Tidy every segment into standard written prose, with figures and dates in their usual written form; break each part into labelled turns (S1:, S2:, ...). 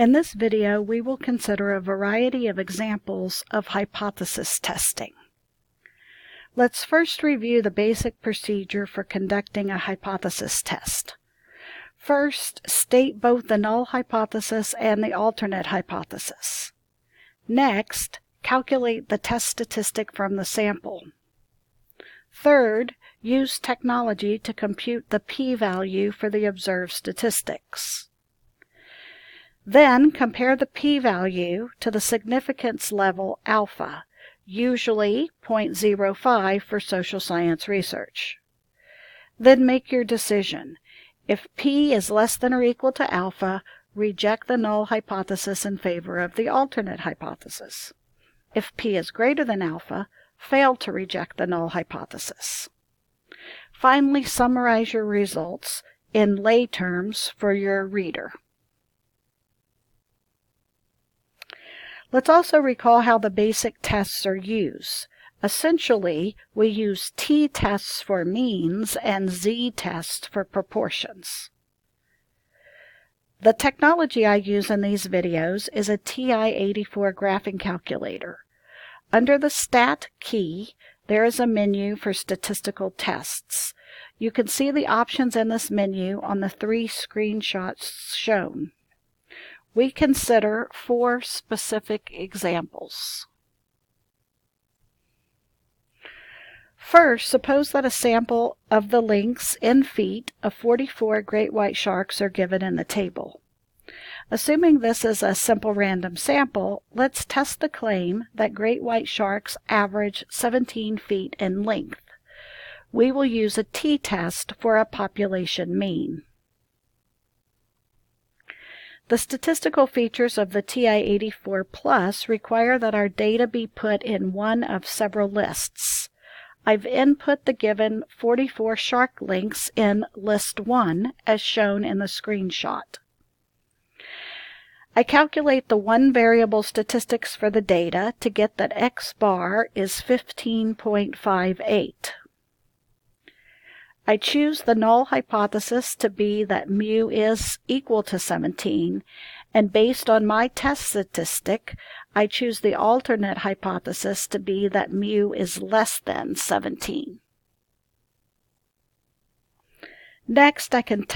S1: In this video, we will consider a variety of examples of hypothesis testing. Let's first review the basic procedure for conducting a hypothesis test. First, state both the null hypothesis and the alternate hypothesis. Next, calculate the test statistic from the sample. Third, use technology to compute the p-value for the observed statistics. Then compare the p-value to the significance level alpha, usually 0.05 for social science research. Then make your decision. If p is less than or equal to alpha, reject the null hypothesis in favor of the alternate hypothesis. If p is greater than alpha, fail to reject the null hypothesis. Finally, summarize your results in lay terms for your reader. Let's also recall how the basic tests are used. Essentially, we use t-tests for means and z-tests for proportions. The technology I use in these videos is a TI-84 graphing calculator. Under the Stat key, there is a menu for statistical tests. You can see the options in this menu on the 3 screenshots shown. We consider 4 specific examples. First, suppose that a sample of the lengths in feet of 44 great white sharks are given in the table. Assuming this is a simple random sample, let's test the claim that great white sharks average 17 feet in length. We will use a t-test for a population mean. The statistical features of the TI-84 Plus require that our data be put in one of several lists. I've input the given 44 shark lengths in List 1 as shown in the screenshot. I calculate the one variable statistics for the data to get that x bar is 15.58. I choose the null hypothesis to be that mu is equal to 17, and based on my test statistic, I choose the alternate hypothesis to be that mu is less than 17. Next, I can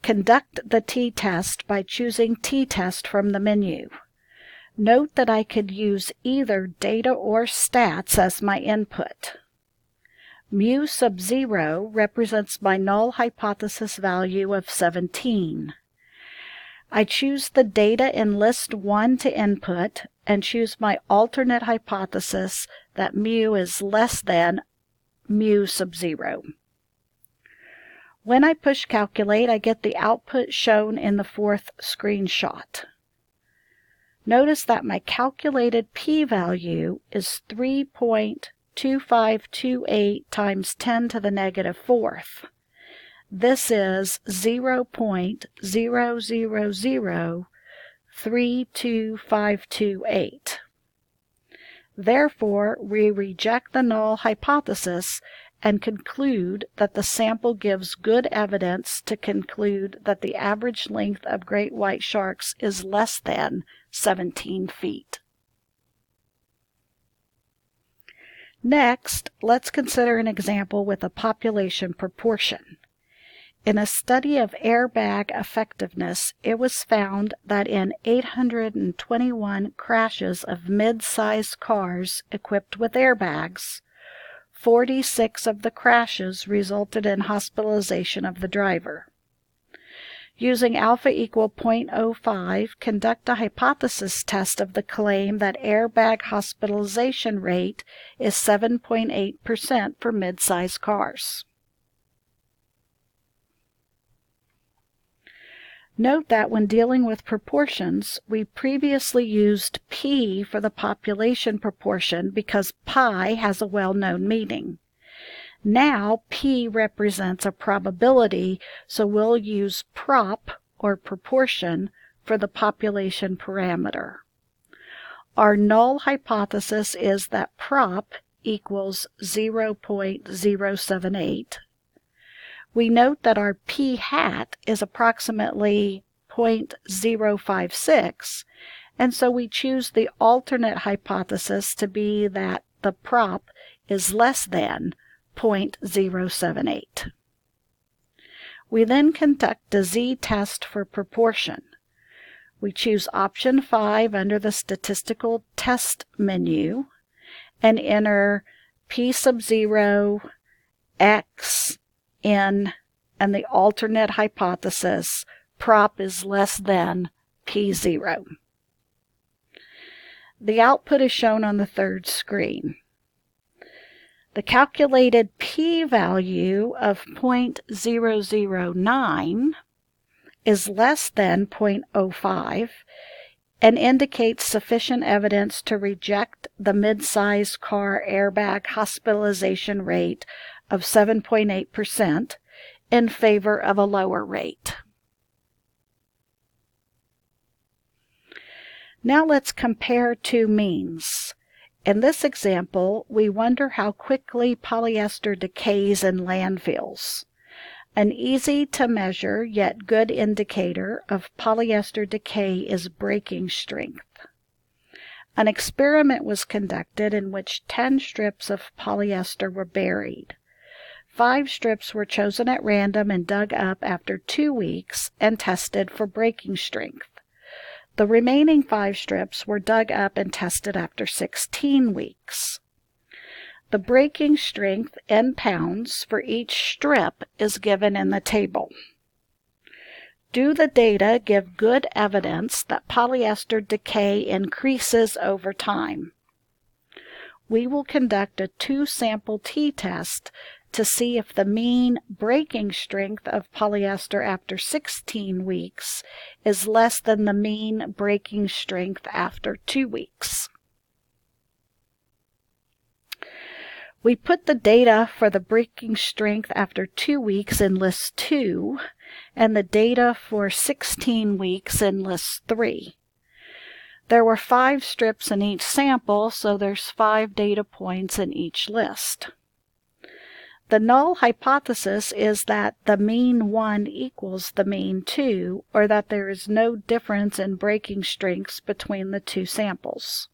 S1: conduct the t-test by choosing t-test from the menu. Note that I could use either data or stats as my input. Mu sub 0 represents my null hypothesis value of 17. I choose the data in list 1 to input and choose my alternate hypothesis that mu is less than mu sub 0. When I push calculate, I get the output shown in the 4th screenshot. Notice that my calculated p-value is 3.2528 times 10 to the negative 4th. This is 0.00032528. Therefore, we reject the null hypothesis and conclude that the sample gives good evidence to conclude that the average length of great white sharks is less than 17 feet. Next, let's consider an example with a population proportion. In a study of airbag effectiveness, it was found that in 821 crashes of mid-sized cars equipped with airbags, 46 of the crashes resulted in hospitalization of the driver. Using alpha equal 0.05, conduct a hypothesis test of the claim that airbag hospitalization rate is 7.8% for mid-sized cars. Note that when dealing with proportions, we previously used p for the population proportion because pi has a well-known meaning. Now p represents a probability, so we'll use prop, or proportion, for the population parameter. Our null hypothesis is that prop equals 0.078. We note that our p hat is approximately 0.056, and so we choose the alternate hypothesis to be that the prop is less than 0.078. We then conduct a z-test for proportion. We choose option 5 under the statistical test menu and enter p sub 0, x, n, and the alternate hypothesis, prop is less than p0. The output is shown on the third screen. The calculated p-value of 0.009 is less than 0.05 and indicates sufficient evidence to reject the mid-size car airbag hospitalization rate of 7.8% in favor of a lower rate. Now let's compare two means. In this example, we wonder how quickly polyester decays in landfills. An easy-to-measure yet good indicator of polyester decay is breaking strength. An experiment was conducted in which 10 strips of polyester were buried. 5 strips were chosen at random and dug up after 2 weeks and tested for breaking strength. The remaining 5 strips were dug up and tested after 16 weeks. The breaking strength in pounds for each strip is given in the table. Do the data give good evidence that polyester decay increases over time? We will conduct a 2-sample t-test to see if the mean breaking strength of polyester after 16 weeks is less than the mean breaking strength after 2 weeks. We put the data for the breaking strength after 2 weeks in list 2 and the data for 16 weeks in list 3. There were 5 strips in each sample, so there's 5 data points in each list. The null hypothesis is that the mean 1 equals the mean 2, or that there is no difference in breaking strengths between the 2 samples.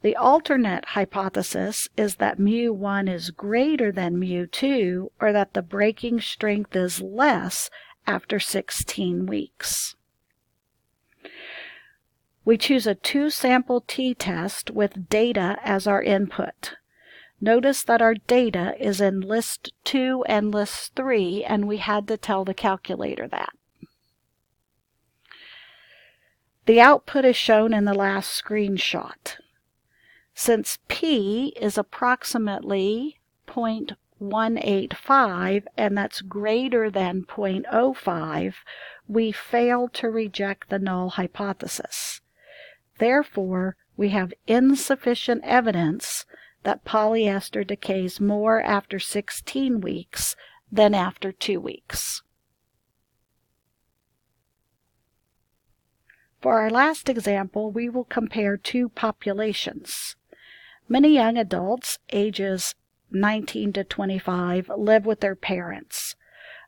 S1: The alternate hypothesis is that mu1 is greater than mu2, or that the breaking strength is less after 16 weeks. We choose a 2-sample t-test with data as our input. Notice that our data is in list 2 and list 3, and we had to tell the calculator that. The output is shown in the last screenshot. Since P is approximately 0.185 and that's greater than 0.05, we fail to reject the null hypothesis. Therefore, we have insufficient evidence that polyester decays more after 16 weeks than after 2 weeks. For our last example, we will compare 2 populations. Many young adults, ages 19 to 25, live with their parents.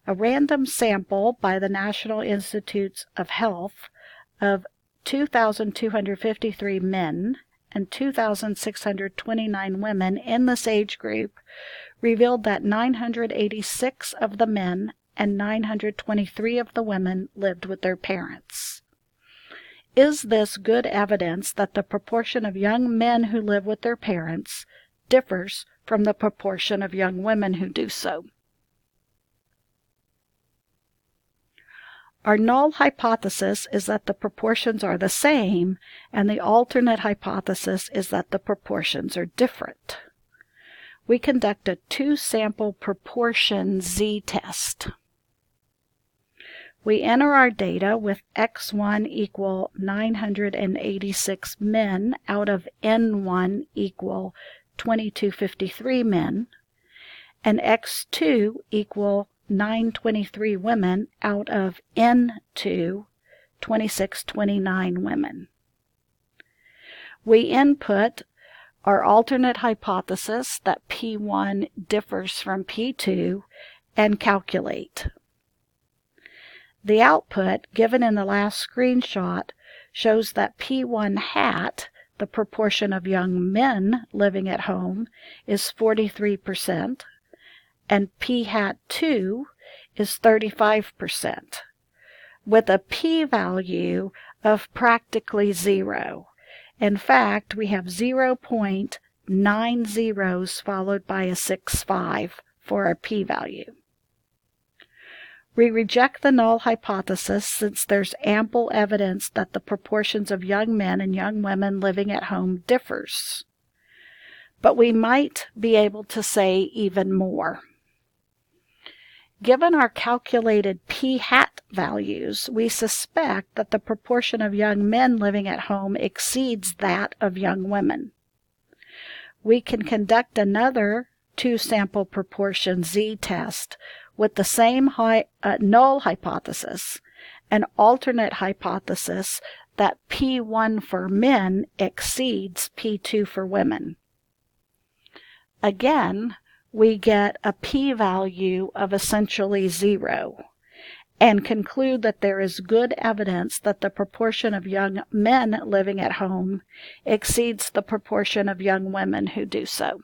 S1: A random sample by the National Institutes of Health of 2,253 men and 2,629 women in this age group revealed that 986 of the men and 923 of the women lived with their parents. Is this good evidence that the proportion of young men who live with their parents differs from the proportion of young women who do so? Our null hypothesis is that the proportions are the same, and the alternate hypothesis is that the proportions are different. We conduct a 2-sample proportion z-test. We enter our data with x1 equal 986 men out of n1 equal 2253 men, and x2 equal 923 women out of n2 2629 women. We input our alternate hypothesis that P1 differs from P2 and calculate. The output given in the last screenshot shows that P1 hat, the proportion of young men living at home, is 43%, and P hat 2 is 35%, with a p-value of practically 0. In fact, we have 0.9 zeros followed by a 6.5 for our p-value. We reject the null hypothesis since there's ample evidence that the proportions of young men and young women living at home differs. But we might be able to say even more. Given our calculated p hat values, we suspect that the proportion of young men living at home exceeds that of young women. We can conduct another two-sample proportion z-test with the same null hypothesis, an alternate hypothesis that P1 for men exceeds P2 for women. Again, we get a p-value of essentially 0 and conclude that there is good evidence that the proportion of young men living at home exceeds the proportion of young women who do so.